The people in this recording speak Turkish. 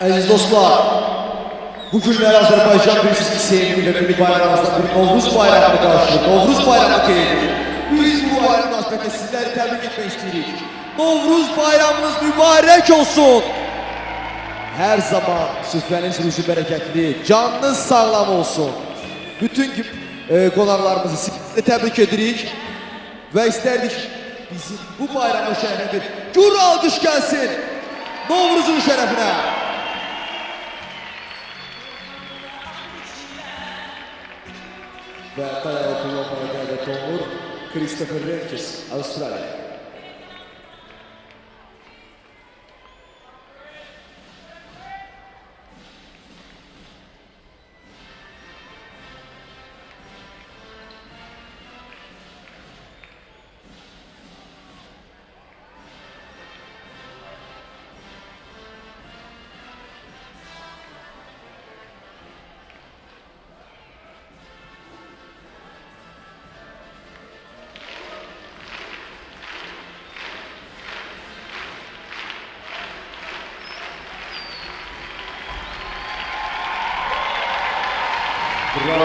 Aziz dostlar, bugünler Azerbaycan bir sevgili ve milli bayramımızda bir Novruz bayramına karşı, Novruz bayramı keyifli. Biz bu bayram münasebetiyle sizleri tebrik etmek istedik. Novruz bayramınız mübarek olsun. Her zaman süfreniz ruju bereketli, canınız sağlam olsun. Bütün qonaqlarımızı sizlə tebrik edirik ve isterdik bizim bu bayramın şerefine bir gür alkış gelsin. Novruz'un şerefine. Ve dayağı kullanmaya geldi Tomur, Christopher Renkes, Avustralya. Bravo.